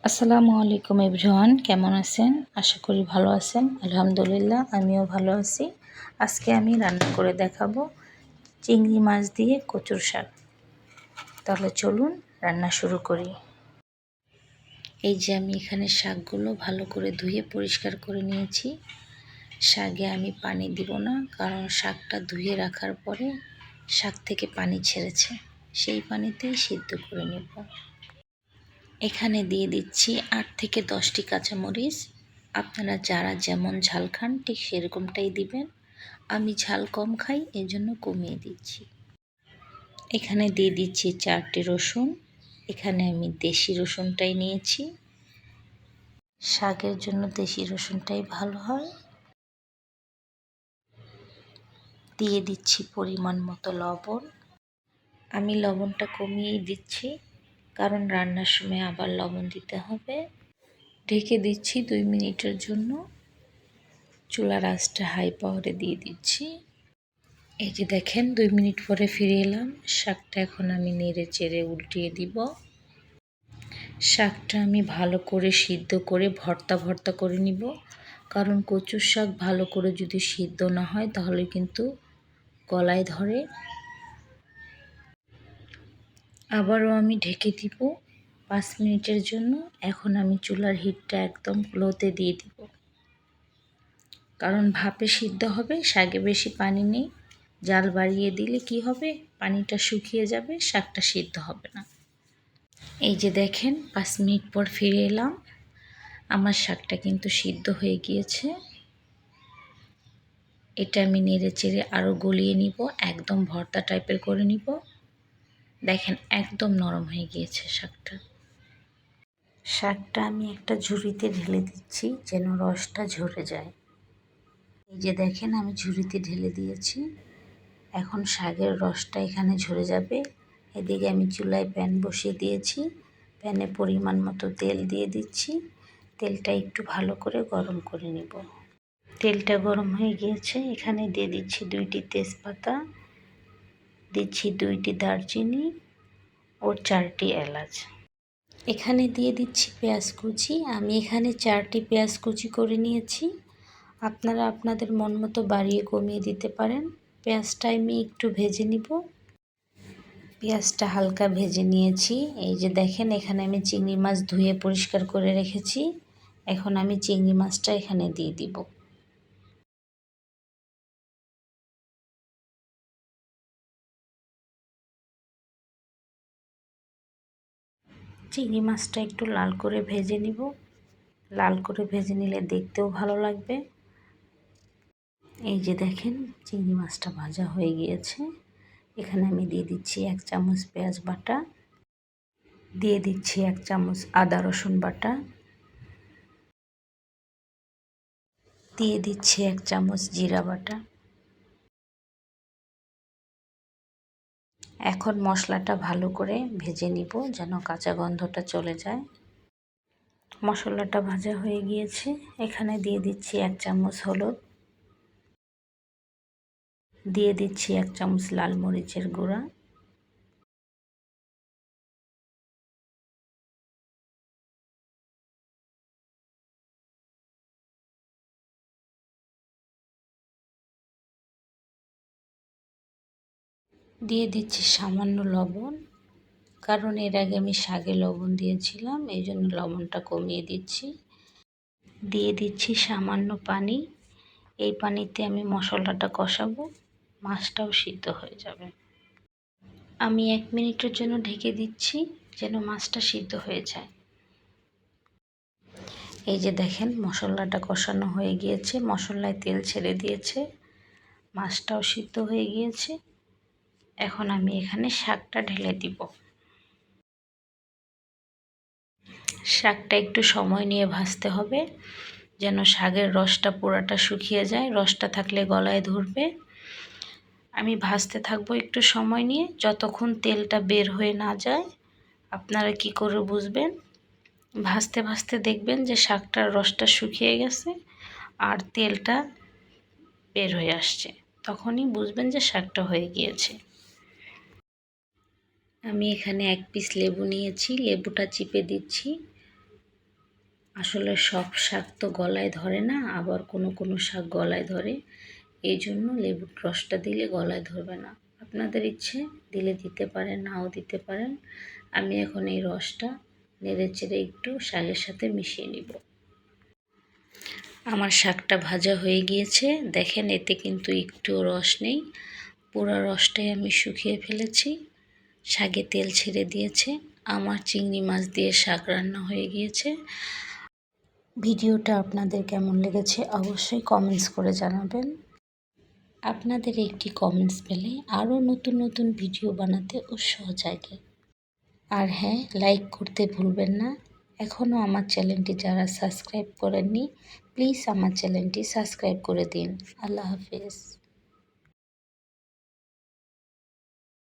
আসসালামু আলাইকুম এভরিওয়ান, কেমন আছেন? আশা করি ভালো আছেন। আলহামদুলিল্লাহ আমিও ভালো আছি। আজকে আমি রান্না করে দেখাবো চিংড়ি মাছ দিয়ে কচুর শাক। তাহলে চলুন রান্না শুরু করি। এই যে আমি এখানে শাকগুলো ভালো করে ধুয়ে পরিষ্কার করে নিয়েছি। শাকে আমি পানি দিব না, কারণ শাকটা ধুয়ে রাখার পরে শাক থেকে পানি ছেড়েছে, সেই পানিতেই সিদ্ধ করে নেব। এখানে দিয়ে দিচ্ছি 8 থেকে 10টি কাঁচামরিচ। আপনারা যারা যেমন ঝাল খান ঠিক সেরকমটাই দিবেন। আমি ঝাল কম খাই, এজন্য কমিয়ে দিচ্ছি। এখানে দিয়ে দিচ্ছি 4টি রসুন। এখানে আমি দেশি রসুনটাই নিয়েছি, শাকের জন্য দেশি রসুনটাই ভালো হয়। দিয়ে দিচ্ছি পরিমাণ মতো লবণ। আমি লবণটা কমিয়েই দিচ্ছি, কারণ রান্নার সময় আবার লবণ দিতে হবে। ঢেকে দিচ্ছি 2 মিনিটের জন্য। চুলার আঁচটা হাই পাওয়ারে দিয়ে দিচ্ছি। এই যে দেখেন 2 মিনিট পরে ফিরে এলাম। শাকটা এখন আমি নেড়ে চেড়ে উল্টিয়ে দিব। শাকটা আমি ভালো করে সিদ্ধ করে ভর্তা ভর্তা করে নিব, কারণ কচুর শাক ভালো করে যদি সিদ্ধ না হয় তাহলে কিন্তু গলায় ধরে। আবারও আমি ঢেকে দিব 5 মিনিটের জন্য। এখন আমি চুলার হিটটা একদম লোতে দিয়ে দিব, কারণ ভাপে সিদ্ধ হবে, শাকে বেশি পানি নেই। জাল বাড়িয়ে দিলে কি হবে, পানিটা শুকিয়ে যাবে, শাকটা সিদ্ধ হবে না। এই যে দেখেন 5 মিনিট পর ফিরে এলাম। আমার শাকটা কিন্তু সিদ্ধ হয়ে গিয়েছে। এটা আমি নেড়ে চেড়ে আরও গলিয়ে নিব, একদম ভর্তা টাইপের করে নিব। দেখেন একদম নরম হয়ে গিয়েছে শাকটা। শাকটা আমি একটা ঝুড়িতে ঢেলে দিচ্ছি যেন রসটা ঝরে যায়। এই যে দেখেন আমি ঝুড়িতে ঢেলে দিয়েছি। এখন শাকের রসটা এখানে ঝরে যাবে। এদিকে আমি চুলায় প্যান বসিয়ে দিয়েছি। প্যানে পরিমাণ মতো তেল দিয়ে দিচ্ছি। তেলটা একটু ভালো করে গরম করে নিব। তেলটা গরম হয়ে গিয়েছে। এখানে দিয়ে দিচ্ছি 2টি তেজপাতা, দিচ্ছি 2টি দারচিনি ও 4টি এলাচ। এখানে দিয়ে দিচ্ছি পেঁয়াজ কুচি। আমি এখানে 4টি পেঁয়াজ কুচি করে নিয়েছি। আপনারা আপনাদের মন মতো বাড়িয়ে কমিয়ে দিতে পারেন। পেঁয়াজটা আমি একটু ভেজে নিব। পেঁয়াজটা হালকা ভেজে নিয়েছি। এই যে দেখেন এখানে আমি চিংড়ি মাছ ধুয়ে পরিষ্কার করে রেখেছি। এখন আমি চিংড়ি মাছটা এখানে দিয়ে দিব। চিংড়ি মাছটা একটু লাল করে ভেজে নিব। লাল করে ভেজে নিলে দেখতেও ভালো লাগবে। এই যে দেখেন চিংড়ি মাছটা ভাজা হয়ে গিয়েছে। এখানে আমি দিয়ে দিচ্ছি 1 চামচ পেঁয়াজ বাটা, দিয়ে দিচ্ছি 1 চামচ আদা রসুন বাটা, দিয়ে দিচ্ছি 1 চামচ জিরা বাটা। এখন মশলাটা ভালো করে ভেজে নিব যেন কাঁচা গন্ধটা চলে যায়। মশলাটা ভাজা হয়ে গিয়েছে। এখানে দিয়ে দিচ্ছি 1 চামচ হলুদ, দিয়ে দিচ্ছি 1 চামচ লাল মরিচের গুঁড়া, দিয়ে দিচ্ছি সামান্য লবণ, কারণ এর আগে আমি শাকে লবণ দিয়েছিলাম, এই জন্য লবণটা কমিয়ে দিচ্ছি। দিয়ে দিচ্ছি সামান্য পানি। এই পানিতে আমি মশলাটা কষাবো, মাছটাও সিদ্ধ হয়ে যাবে। আমি 1 মিনিটের জন্য ঢেকে দিচ্ছি যেন মাছটা সিদ্ধ হয়ে যায়। এই যে দেখেন মশলাটা কষানো হয়ে গিয়েছে, মশলায় তেল ছেড়ে দিয়েছে, মাছটাও সিদ্ধ হয়ে গিয়েছে। এখন আমি এখানে শাকটা ঢেলে দিব। শাকটা একটু সময় নিয়ে ভাজতে হবে যেন শাকের রসটা পুরাটা শুকিয়ে যায়। রসটা থাকলে গলায় ধরবে। আমি ভাজতে থাকবো একটু সময় নিয়ে, যতক্ষণ তেলটা বের হয়ে না যায়। আপনারা কি করে বুঝবেন? ভাজতে ভাজতে দেখবেন যে শাকটার রসটা শুকিয়ে গেছে আর তেলটা বের হয়ে আসছে, তখনই বুঝবেন যে শাকটা হয়ে গিয়েছে। আমি এখানে 1 পিস লেবু নিয়েছি, লেবুটা চিপে দিচ্ছি। আসলে সব শাক তো গলায় ধরে না, আবার কোনো কোনো শাক গলায় ধরে। এই জন্য লেবুর রসটা দিলে গলায় ধরবে না। আপনাদের ইচ্ছে দিলে দিতে পারেন, নাও দিতে পারেন। আমি এখন এই রসটা নেড়ে চেড়ে একটু শাকের সাথে মিশিয়ে নিব। আমার শাকটা ভাজা হয়ে গিয়েছে, দেখেন এতে কিন্তু একটুও রস নেই, পুরো রসটাই আমি শুকিয়ে ফেলেছি। শাকে তেল ছেড়ে দিয়েছে। আমার চিংড়ি মাছ দিয়ে শাক রান্না হয়ে গিয়েছে। ভিডিওটা আপনাদের কেমন লেগেছে অবশ্যই কমেন্টস করে জানাবেন। আপনাদের একটি কমেন্টস পেলে আরও নতুন নতুন ভিডিও বানাতে উৎসাহ জাগে। আর হ্যাঁ, লাইক করতে ভুলবেন না। এখনও আমার চ্যানেলটি যারা সাবস্ক্রাইব করেননি, প্লিজ আমার চ্যানেলটি সাবস্ক্রাইব করে দিন। আল্লাহ হাফেজ।